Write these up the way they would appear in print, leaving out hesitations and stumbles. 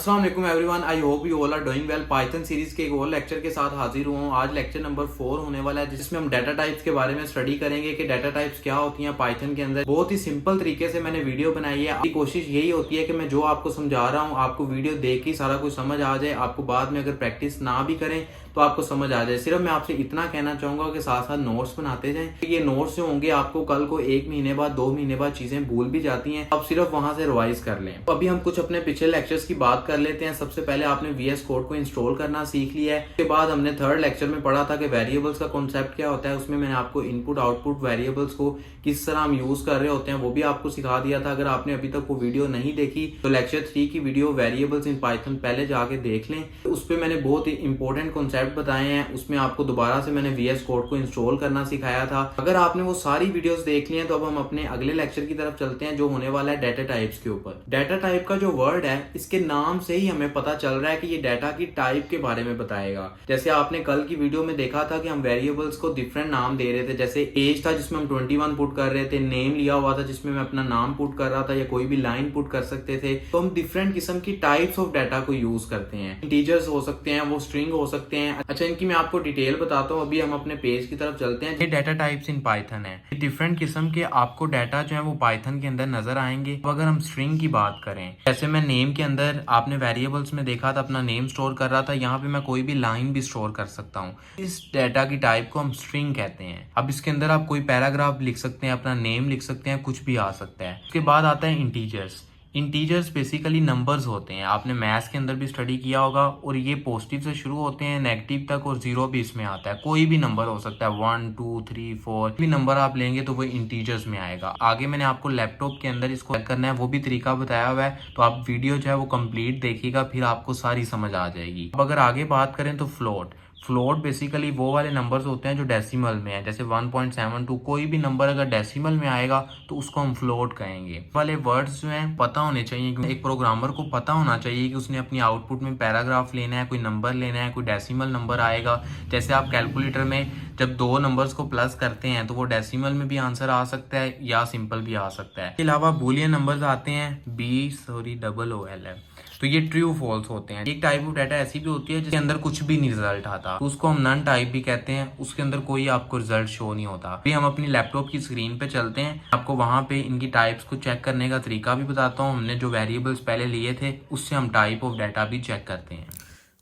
अस्सलाम वालेकुम everyone, I hope you all are doing well. Python series के एक और लेक्चर के साथ हाजिर हुआ हूँ। आज लेक्चर नंबर 4 होने वाला है, जिसमें हम डाटा टाइप्स के बारे में स्टडी करेंगे कि डाटा टाइप्स क्या होती हैं पाइथन के अंदर। बहुत ही सिंपल तरीके से मैंने वीडियो बनाई है। आपकी कोशिश यही होती है कि मैं जो आपको समझा रहा हूँ आपको वीडियो देख ही सारा कुछ समझ आ जाए। आपको बाद में अगर प्रैक्टिस ना भी करें तो आपको समझ आ जाए। सिर्फ मैं आपसे इतना कहना चाहूंगा कि साथ साथ नोट्स बनाते जाएं। ये नोट्स जो होंगे आपको कल को 1 महीने बाद 2 महीने बाद चीजें भूल भी जाती हैं, आप सिर्फ वहां से रिवाइज कर लें। तो अभी हम कुछ अपने पिछले लेक्चर्स की बात कर लेते हैं। सबसे पहले आपने VS कोड को इंस्टॉल करना सीख लिया है। उसके बाद हमने थर्ड लेक्चर में पढ़ा था कि वेरिएबल्स का कॉन्सेप्ट क्या होता है। उसमें मैंने आपको इनपुट आउटपुट वेरिएबल्स को किस तरह हम यूज कर रहे होते हैं वो भी आपको सिखा दिया था। अगर आपने अभी तक वो वीडियो नहीं देखी तो लेक्चर 3 की वीडियो वेरिएबल्स इन पाइथन पहले जाके देख लें। उस पर मैंने बहुत ही इंपॉर्टेंट कॉन्सेप्ट बताए हैं। उसमें आपको दोबारा से मैंने VS कोड को इंस्टॉल करना सिखाया था। अगर आपने वो सारी वीडियोस देख ली हैं तो अब हम अपने अगले लेक्चर की तरफ चलते हैं, जो होने वाला है डाटा टाइप्स के ऊपर। डाटा टाइप का जो वर्ड है, इसके नाम से ही हमें पता चल रहा है कि ये डाटा की टाइप के बारे में बताएगा। जैसे आपने कल की वीडियो में देखा था कि हम वेरिएबल्स को डिफरेंट नाम दे रहे थे। जैसे एज था जिसमें हम 21 पुट कर रहे थे, नेम लिया हुआ था जिसमें मैं अपना नाम पुट कर रहा था या कोई भी लाइन पुट कर सकते थे। तो हम डिफरेंट किस्म की टाइप्स ऑफ डाटा को यूज करते हैं। इंटीजर्स हो सकते हैं, वो स्ट्रिंग हो सकते हैं। अच्छा, इनकी मैं आपको डिटेल बताता हूँ। अभी हम अपने पेज की तरफ चलते हैं। ये डाटा टाइप्स इन पाइथन है। डिफरेंट किस्म के आपको डाटा जो है वो पाइथन के अंदर नजर आएंगे। अब अगर हम स्ट्रिंग की बात करें, जैसे मैं नेम के अंदर आपने वेरिएबल्स में देखा था अपना नेम स्टोर कर रहा था, यहाँ पे मैं कोई भी लाइन भी स्टोर कर सकता हूँ। इस डाटा की टाइप को हम स्ट्रिंग कहते हैं। अब इसके अंदर आप कोई पैराग्राफ लिख सकते हैं, अपना नेम लिख सकते हैं, कुछ भी आ सकता है। उसके बाद आता है इंटीजर्स। इंटीजर्स बेसिकली नंबर्स होते हैं। आपने मैथ्स के अंदर भी स्टडी किया होगा, और ये पॉजिटिव से शुरू होते हैं नेगेटिव तक, और 0 भी इसमें आता है। कोई भी नंबर हो सकता है, 1 2 3 4 भी नंबर आप लेंगे तो वो इंटीजर्स में आएगा। आगे मैंने आपको लैपटॉप के अंदर इसको चेक करना है वो भी तरीका बताया हुआ है, तो आप वीडियो जो है वो कंप्लीट देखिएगा, फिर आपको सारी समझ आ जाएगी। अब अगर आगे बात करें तो फ्लोट बेसिकली वो वाले नंबर्स होते हैं जो डेसिमल में है। जैसे 1.72 कोई भी नंबर अगर डेसिमल में आएगा तो उसको हम फ्लोट कहेंगे। वाले वर्ड्स जो हैं पता होने चाहिए, क्योंकि एक प्रोग्रामर को पता होना चाहिए कि उसने अपनी आउटपुट में पैराग्राफ लेना है, कोई नंबर लेना है, कोई डेसिमल नंबर आएगा। जैसे आप कैलकुलेटर में जब 2 नंबर्स को प्लस करते हैं तो वो डेसिमल में भी आंसर आ सकता है या सिंपल भी आ सकता है। इसके अलावा बूलियन नंबर्स आते हैं BOOL, तो ये ट्रू फॉल्स होते हैं। एक टाइप ऑफ डाटा ऐसी भी होती है जिसके अंदर कुछ भी नहीं रिजल्ट आता, तो उसको हम नन टाइप भी कहते हैं। उसके अंदर कोई आपको रिजल्ट शो नहीं होता। अभी हम अपनी लैपटॉप की स्क्रीन पे चलते हैं, आपको वहां पे इनकी टाइप्स को चेक करने का तरीका भी बताता हूँ। हमने जो वेरिएबल्स पहले लिए थे उससे हम टाइप ऑफ डाटा भी चेक करते हैं।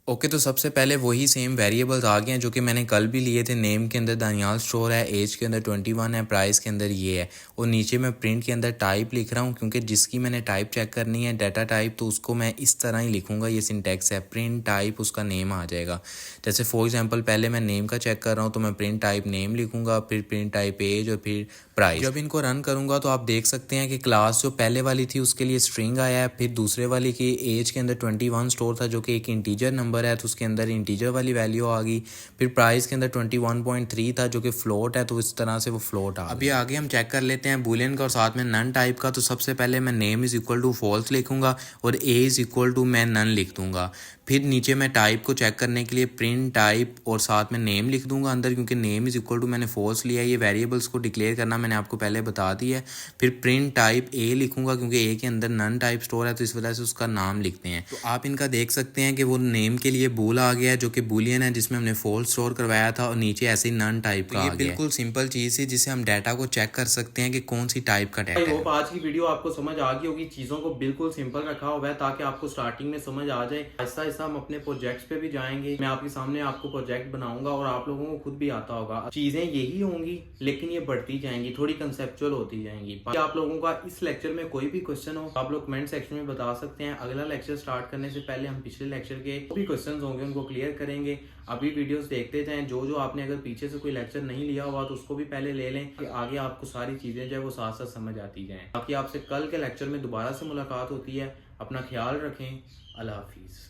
ओके, तो सबसे पहले वही सेम वेरिएबल्स आ गए हैं जो कि मैंने कल भी लिए थे। नेम के अंदर दानियाल स्टोर है, एज के अंदर 21 है, प्राइस के अंदर ये है, और नीचे मैं प्रिंट के अंदर टाइप लिख रहा हूँ, क्योंकि जिसकी मैंने टाइप चेक करनी है डाटा टाइप, तो उसको मैं इस तरह ही लिखूंगा। ये सिंटैक्स है, प्रिंट टाइप उसका नेम आ जाएगा। जैसे फॉर एग्जाम्पल पहले मैं नेम का चेक कर रहा हूँ तो मैं प्रिंट टाइप नेम लिखूंगा, फिर प्रिंट टाइप एज, और फिर प्राइस। जब इनको रन करूंगा तो आप देख सकते हैं कि क्लास जो पहले वाली थी उसके लिए स्ट्रिंग आया है, फिर दूसरे वाली की एज के अंदर 21 स्टोर था जो कि एक इंटीजर नंबर है, तो उसके अंदर इंटीजर वाली वैल्यू आ गई। फिर प्राइस के अंदर 21.3 था जो कि फ्लोट है, तो इस तरह से वो फ्लोट आ गया। अभी आगे हम चेक कर लेते हैं बूलियन का और साथ में नन टाइप का। तो सबसे पहले मैं name is equal to false लिखूंगा और ए इज इक्वल टू मैं नन लिख दूंगा। फिर नीचे मैं टाइप को चेक करने के लिए प्रिंट टाइप और साथ में नेम लिख दूंगा अंदर, क्योंकि नेम इज इक्वल टू मैंने फॉल्स लिया है। ये वेरिएबल्स को डिक्लेयर करना मैंने आपको पहले बता दिया है। फिर प्रिंट टाइप ए लिखूंगा, क्योंकि ए के अंदर नन टाइप स्टोर है तो इस वजह से उसका नाम लिखते हैं। तो आप इनका देख सकते हैं कि वो नेम के लिए बूल आ गया है जो कि बूलियन है, जिसमें हमने फॉल्स स्टोर करवाया था, और नीचे ऐसे ही नन टाइप का आ गया। बिल्कुल सिंपल चीज है जिसे हम डाटा को चेक कर सकते हैं कि कौन सी टाइप का डाटा है। आज की वीडियो आपको समझ आ गई होगी। चीजों को बिल्कुल सिंपल रखा हुआ है ताकि आपको स्टार्टिंग में समझ आ जाए। ऐसा ऐसा हम अपने प्रोजेक्ट्स पे भी जाएंगे। मैं आपके सामने आपको प्रोजेक्ट बनाऊंगा और आप लोगों को खुद भी आता होगा। चीजें यही होंगी लेकिन ये बढ़ती जाएंगी, थोड़ी कंसेप्चुअल होती जाएंगी। आप लोगों का इस लेक्चर में कोई भी क्वेश्चन हो आप लोग कमेंट सेक्शन में बता सकते हैं। अगला लेक्चर स्टार्ट करने से पहले हम पिछले लेक्चर के जो भी क्वेश्चन होंगे उनको क्लियर करेंगे। अभी वीडियोस देखते जाएं। जो आपने अगर पीछे से कोई लेक्चर नहीं लिया हुआ तो उसको भी पहले ले लें कि आगे आपको सारी चीजें जो है वो साथ साथ समझ आती जाएं। बाकी आपसे कल के लेक्चर में दोबारा से मुलाकात होती है। अपना ख्याल रखें। अल्लाह हाफिज।